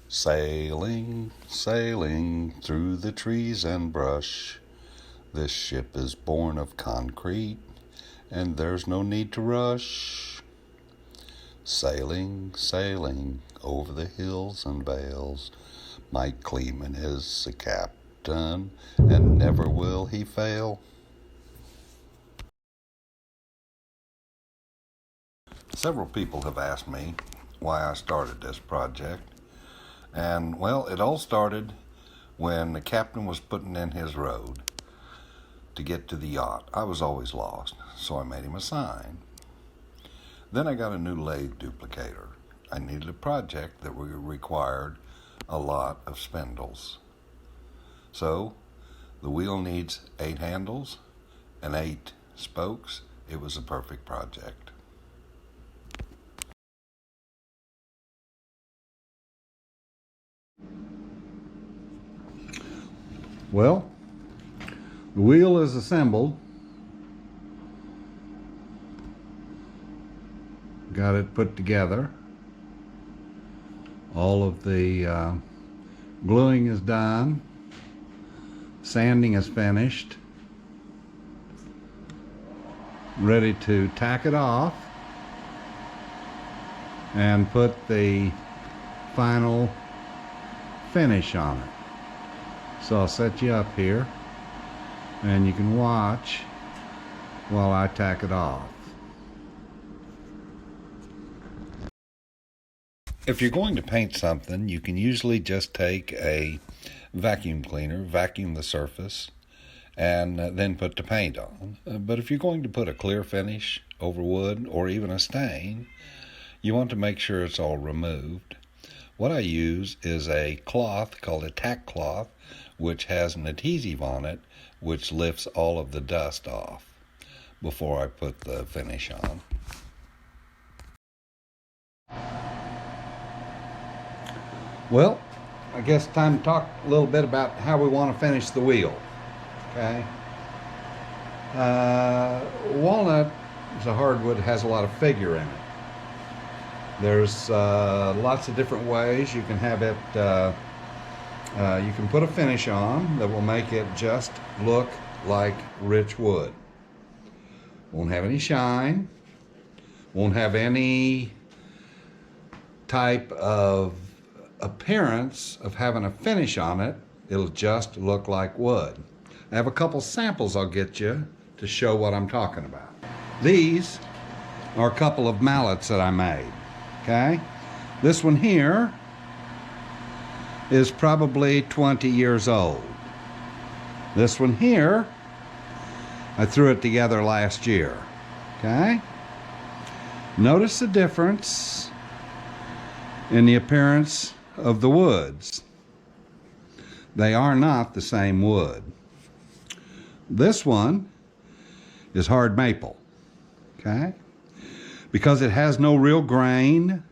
Sailing, sailing through the trees and brush. This ship is born of concrete, and there's no need to rush. Sailing, sailing over the hills and vales. Mike Kleeman is the captain, and never will he fail. Several people have asked me why I started this project. And, well, it all started when the captain was putting in his road to get to the yacht. I was always lost, so I made him a sign. Then I got a new lathe duplicator. I needed a project that required a lot of spindles. So, the wheel needs 8 handles and 8 spokes. It was a perfect project. Well, the wheel is assembled. Got it put together. All of the gluing is done. Sanding is finished. Ready to tack it off and put the final finish on it. So I'll set you up here and you can watch while I tack it off. If you're going to paint something, you can usually just take a vacuum cleaner, vacuum the surface, and then put the paint on. But if you're going to put a clear finish over wood or even a stain, you want to make sure it's all removed. What I use is a cloth called a tack cloth, which has an adhesive on it which lifts all of the dust off before I put the finish on. Well, I guess it's time to talk a little bit about how we want to finish the wheel. Okay. Walnut is a hardwood, has a lot of figure in it. There's lots of different ways you can have it. You can put a finish on that will make it just look like rich wood. Won't have any shine. Won't have any type of appearance of having a finish on it. It'll just look like wood. I have a couple samples I'll get you to show what I'm talking about. These are a couple of mallets that I made. Okay, this one here is probably 20 years old. This one here, I threw it together last year. Okay, notice the difference in the appearance of the woods. They are not the same wood. This one is hard maple. Okay, because it has no real grain,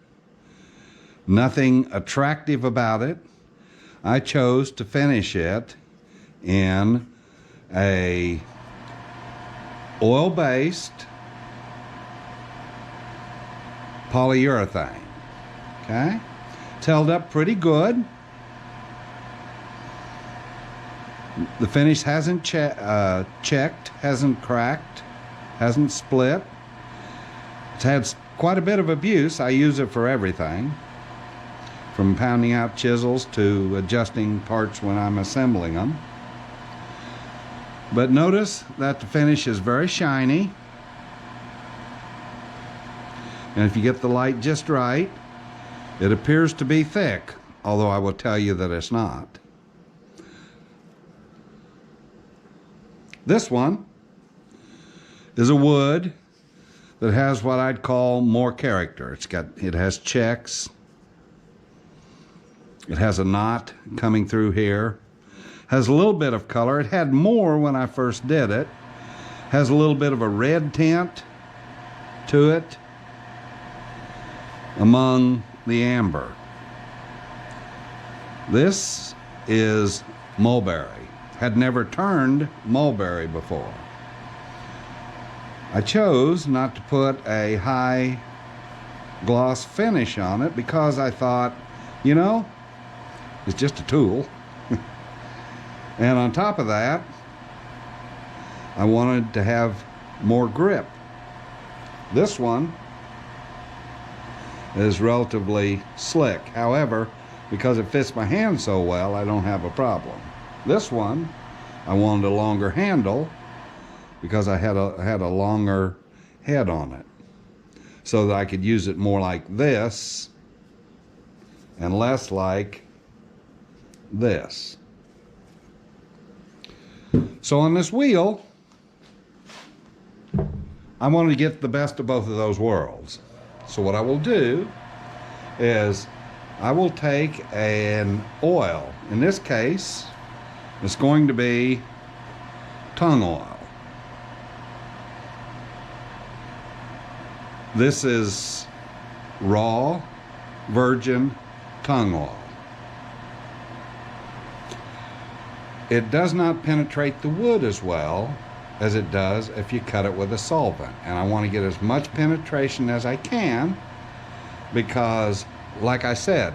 nothing attractive about it, I chose to finish it in a oil-based polyurethane. Okay, it's held up pretty good. The finish hasn't checked, hasn't cracked, hasn't split. It's had quite a bit of abuse. I use it for everything, from pounding out chisels to adjusting parts when I'm assembling them. But notice that the finish is very shiny. And if you get the light just right, it appears to be thick, although I will tell you that it's not. This one is a wood that has what I'd call more character. It has checks. It has a knot coming through here. Has a little bit of color. It had more when I first did it. Has a little bit of a red tint to it among the amber. This is mulberry. Had never turned mulberry before. I chose not to put a high gloss finish on it because I thought, you know, It's just a tool. And on top of that, I wanted to have more grip. This one is relatively slick. However, because it fits my hand so well, I don't have a problem. This one, I wanted a longer handle because I had a longer head on it, so that I could use it more like this and less like this. So on this wheel, I want to get the best of both of those worlds. So what I will do is I will take an oil. In this case, it's going to be tung oil. This is raw, virgin tung oil. It does not penetrate the wood as well as it does if you cut it with a solvent. And I want to get as much penetration as I can because, like I said,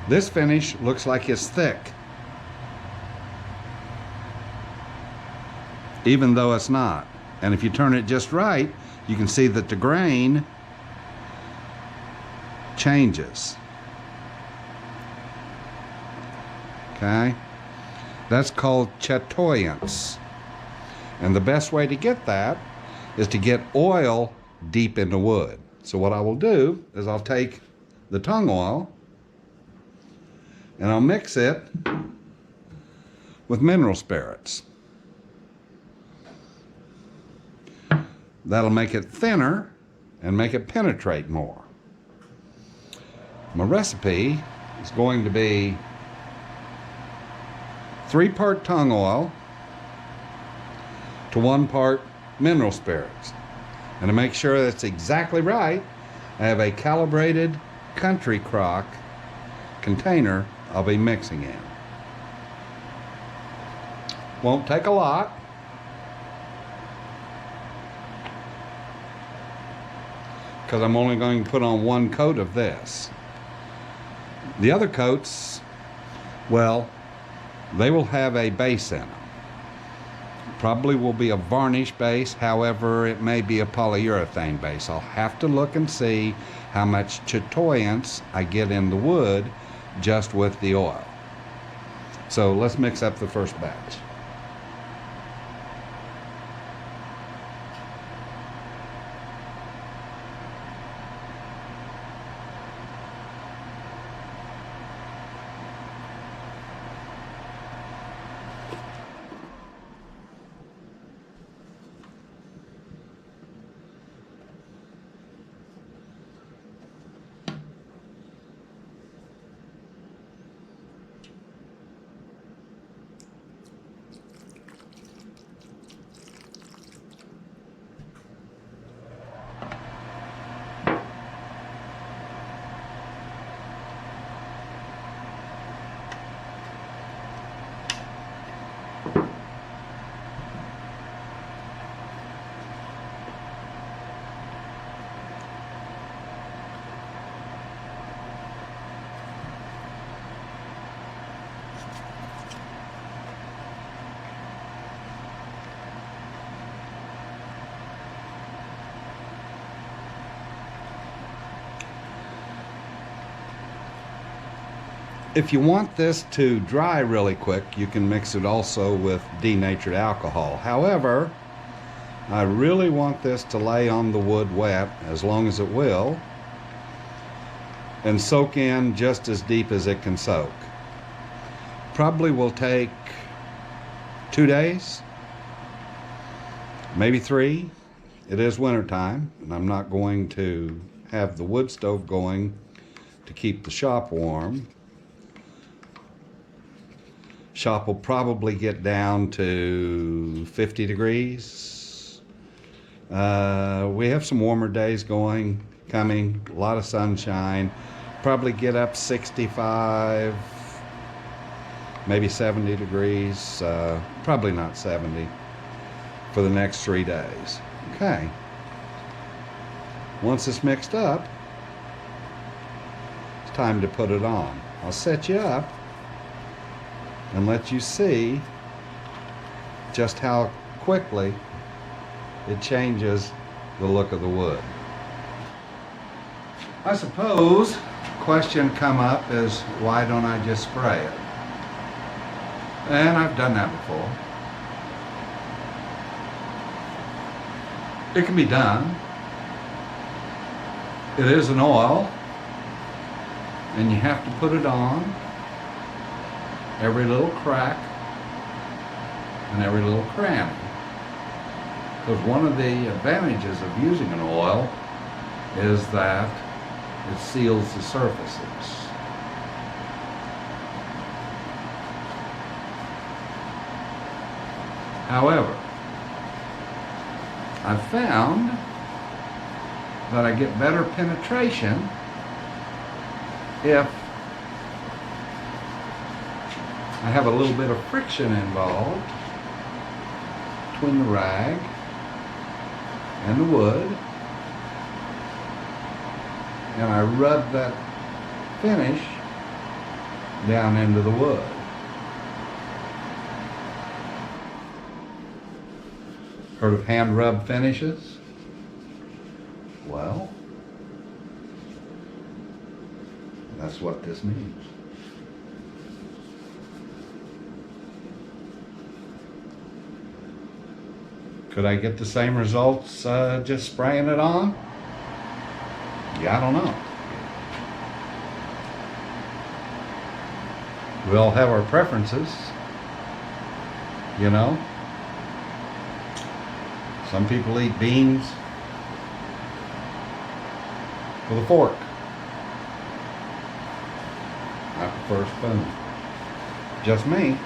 this finish looks like it's thick, even though it's not. And if you turn it just right, you can see that the grain changes. Okay? That's called chatoyance. And the best way to get that is to get oil deep in the wood. So what I will do is I'll take the tung oil and I'll mix it with mineral spirits. That'll make it thinner and make it penetrate more. My recipe is going to be 3-part tung oil to 1 part mineral spirits. And to make sure that's exactly right, I have a calibrated country crock container I'll be mixing in. Won't take a lot. Because I'm only going to put on 1 coat of this. The other coats, well, they will have a base in them. Probably will be a varnish base, however, it may be a polyurethane base. I'll have to look and see how much chatoyance I get in the wood just with the oil. So let's mix up the first batch. If you want this to dry really quick, you can mix it also with denatured alcohol. However, I really want this to lay on the wood wet as long as it will and soak in just as deep as it can soak. Probably will take 2 days, maybe 3. It is winter time, and I'm not going to have the wood stove going to keep the shop warm. Shop will probably get down to 50 degrees. We have some warmer days coming, a lot of sunshine. Probably get up 65, maybe 70 degrees, probably not 70 for the next 3 days. Okay. Once it's mixed up, it's time to put it on. I'll set you up and let you see just how quickly it changes the look of the wood. I suppose question come up is, why don't I just spray it? And I've done that before. It can be done. It is an oil, and you have to put it on every little crack and every little cranny. Because one of the advantages of using an oil is that it seals the surfaces. However, I've found that I get better penetration if I have a little bit of friction involved between the rag and the wood, and I rub that finish down into the wood. Heard of hand rub finishes? Well, that's what this means. Could I get the same results just spraying it on? Yeah, I don't know. We all have our preferences, you know. Some people eat beans with a fork. I prefer a spoon. Just me.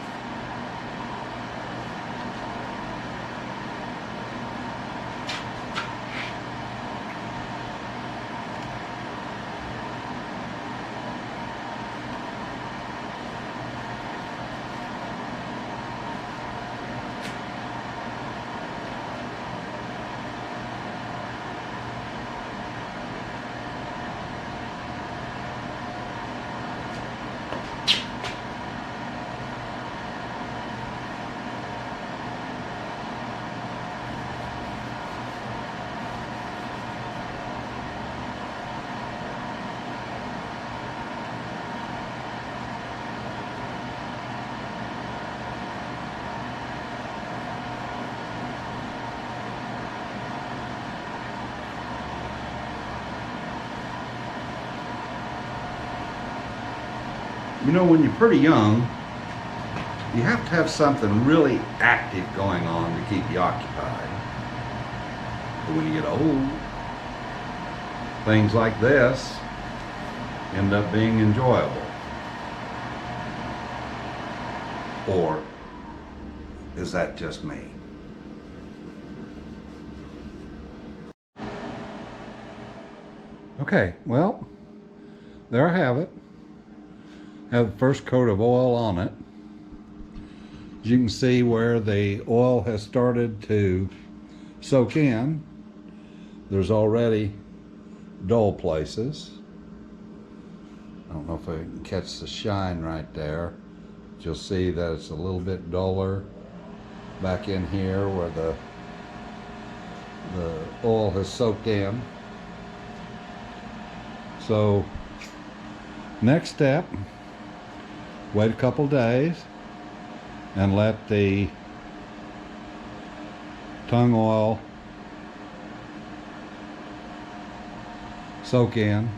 You know, when you're pretty young, you have to have something really active going on to keep you occupied. But when you get old, things like this end up being enjoyable. Or is that just me? Okay, well, there I have it. Have the first coat of oil on it. As you can see where the oil has started to soak in, there's already dull places. I don't know if I can catch the shine right there. You'll see that it's a little bit duller back in here where the oil has soaked in. So next step, wait a couple days and let the tung oil soak in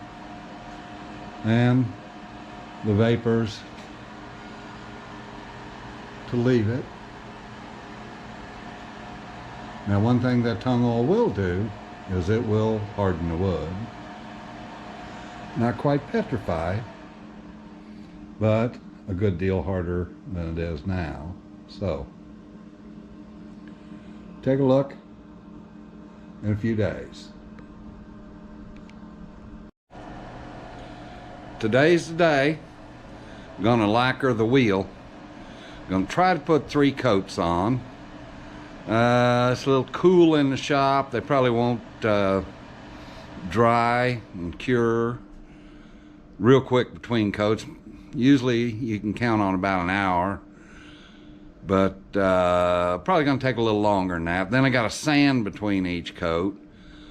and the vapors to leave it. Now, one thing that tung oil will do is it will harden the wood. Not quite petrified, but a good deal harder than it is now. So, take a look in a few days. Today's the day. I'm gonna lacquer the wheel. I'm gonna try to put 3 coats on. It's a little cool in the shop. They probably won't dry and cure real quick between coats. Usually you can count on about an hour but probably going to take a little longer than that. Then I got to sand between each coat.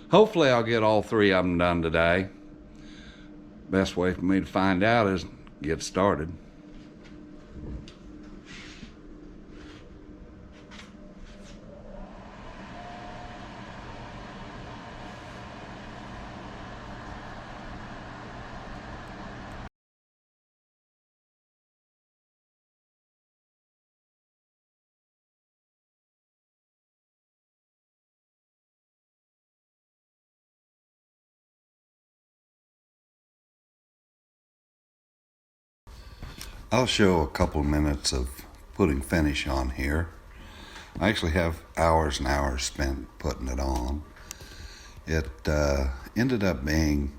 Hopefully I'll get all 3 of them done today. Best way for me to find out is get started. I'll show a couple minutes of putting finish on here. I actually have hours and hours spent putting it on. It ended up being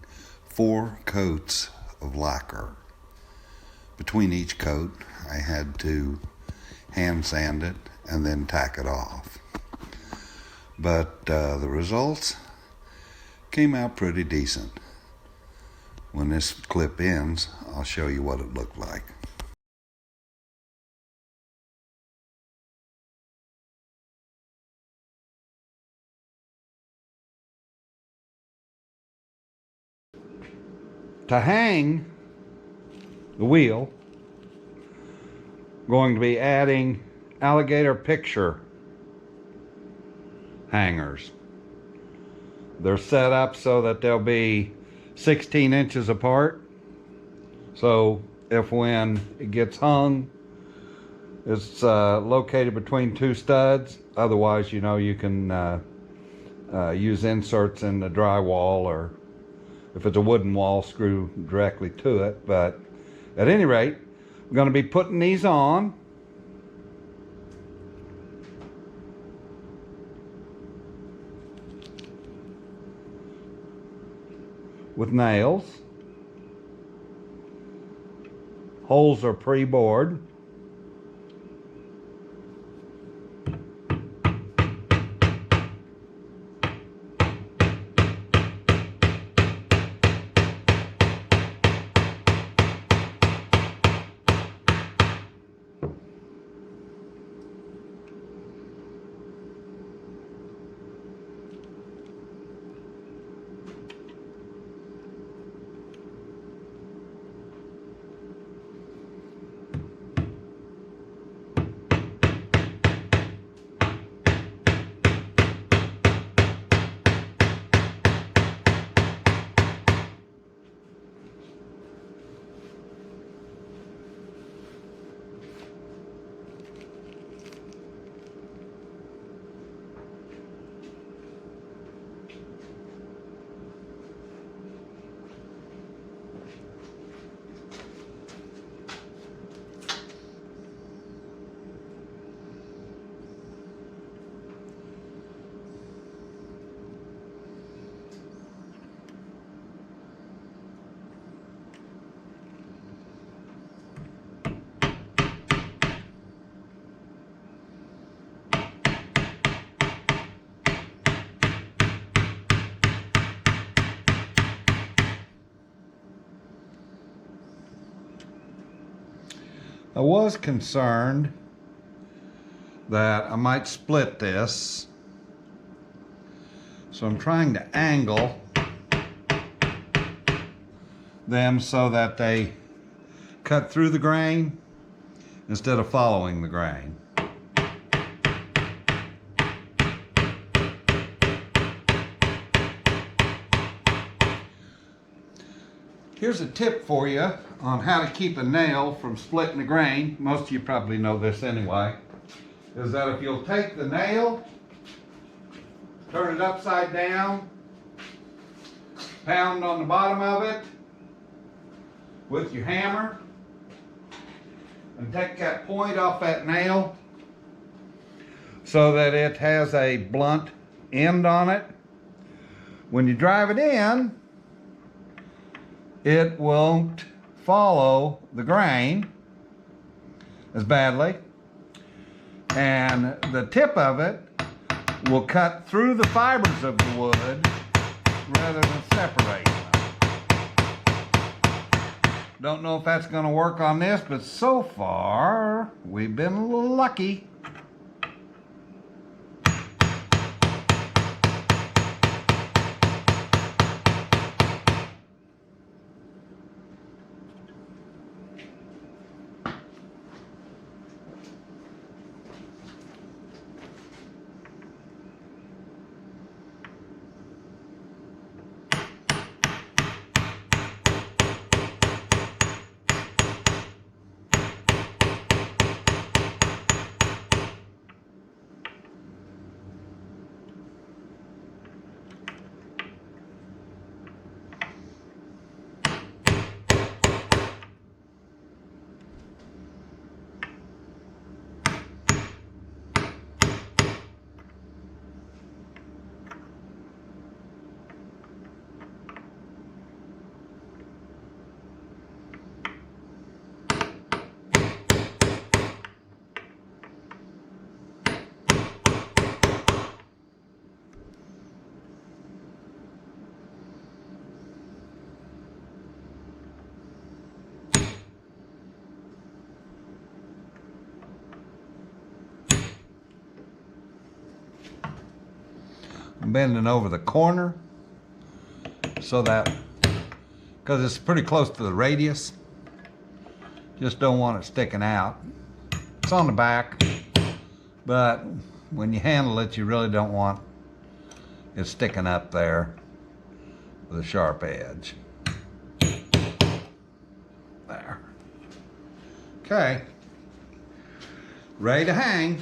4 coats of lacquer. Between each coat, I had to hand sand it and then tack it off. But the results came out pretty decent. When this clip ends, I'll show you what it looked like. To hang the wheel, going to be adding alligator picture hangers. They're set up so that they'll be 16 inches apart. So if when it gets hung, it's located between 2 studs. Otherwise, you know, you can use inserts in the drywall, or if it's a wooden wall, screw directly to it. But at any rate, I'm going to be putting these on. With nails. Holes are pre-bored. I was concerned that I might split this, so I'm trying to angle them so that they cut through the grain instead of following the grain. Here's a tip for you on how to keep a nail from splitting the grain. Most of you probably know this anyway. Is that if you'll take the nail, turn it upside down, pound on the bottom of it with your hammer, and take that point off that nail so that it has a blunt end on it. When you drive it in, it won't follow the grain as badly, and the tip of it will cut through the fibers of the wood rather than separate them. Don't know if that's going to work on this, but so far we've been lucky. bending over the corner so that, because it's pretty close to the radius, just don't want it sticking out. It's on the back, but when you handle it, you really don't want it sticking up there with a sharp edge. There. Okay. Ready to hang.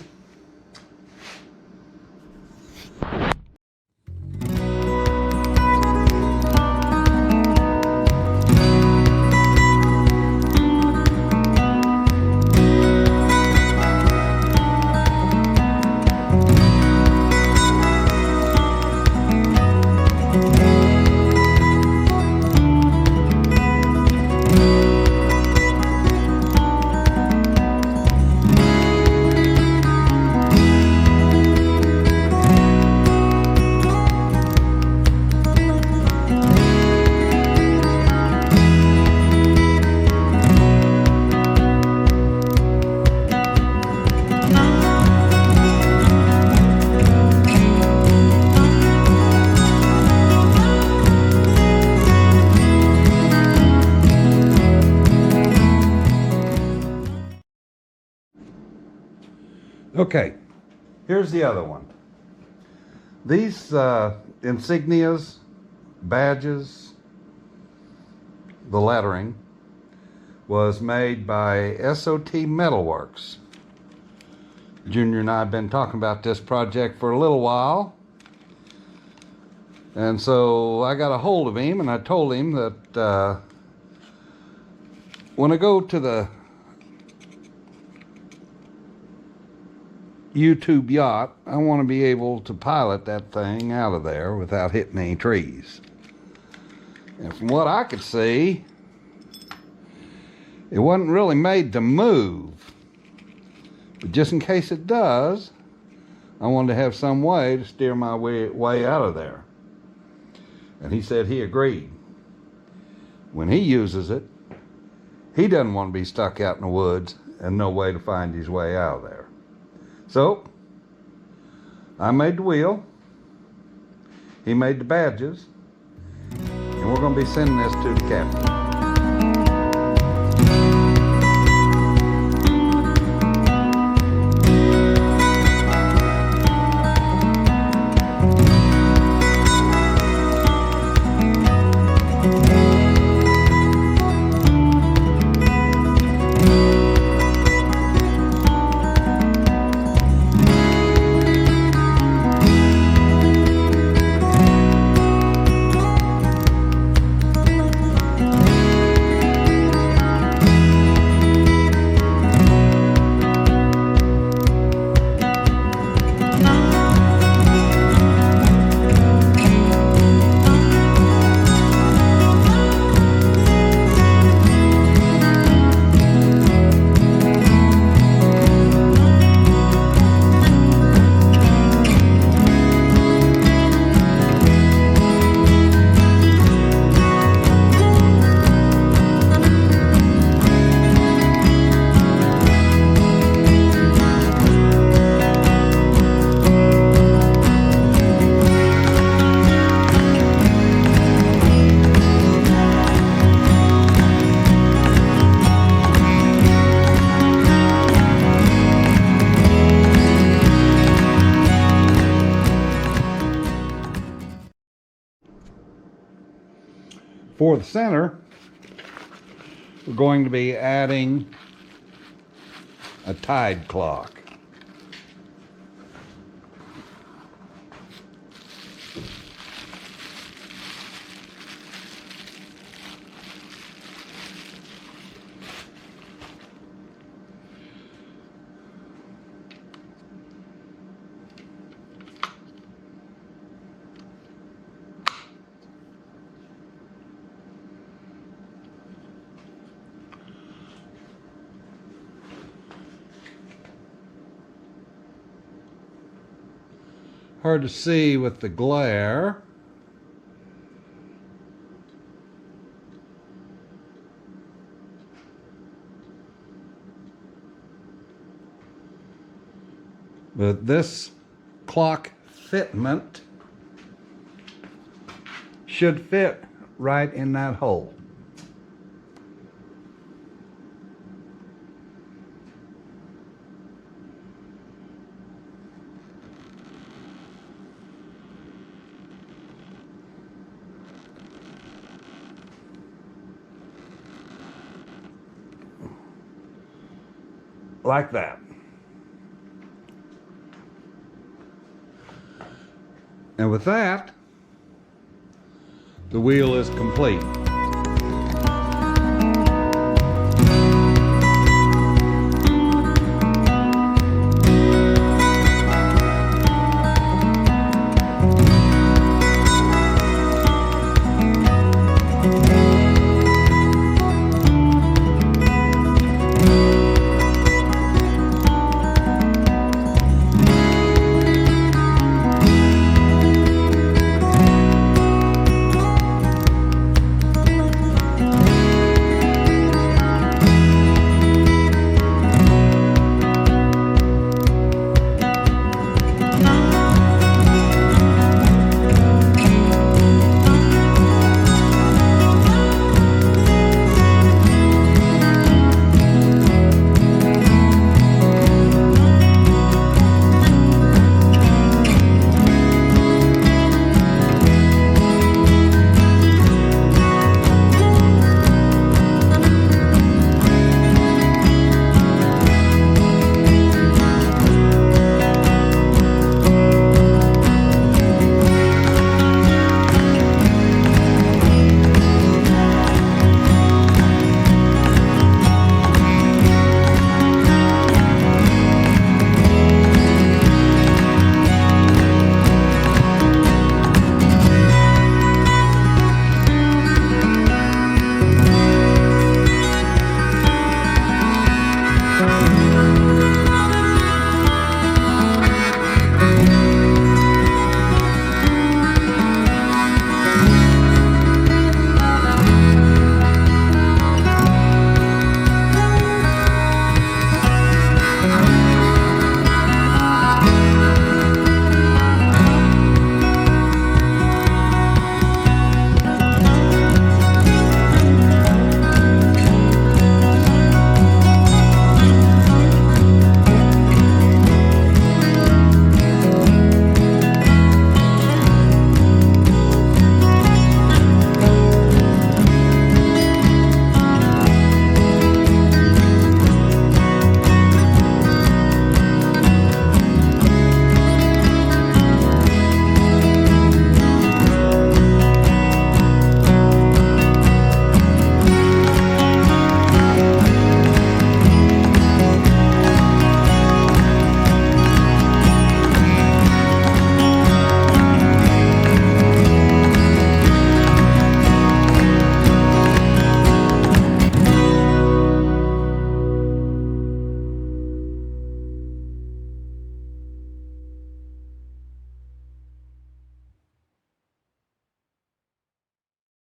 Okay, here's the other one. These insignias, badges, the lettering was made by S.O.T. Metalworks. Junior and I have been talking about this project for a little while. And so I got a hold of him and I told him that when I go to the YouTube yacht, I want to be able to pilot that thing out of there without hitting any trees. And from what I could see, it wasn't really made to move. But just in case it does, I wanted to have some way to steer my way out of there. And he said he agreed. When he uses it, he doesn't want to be stuck out in the woods and no way to find his way out of there. So, I made the wheel, he made the badges, and we're going to be sending this to the captain. For the center, we're going to be adding a tide clock. Hard to see with the glare. But this clock fitment should fit right in that hole. Like that. And with that, the wheel is complete.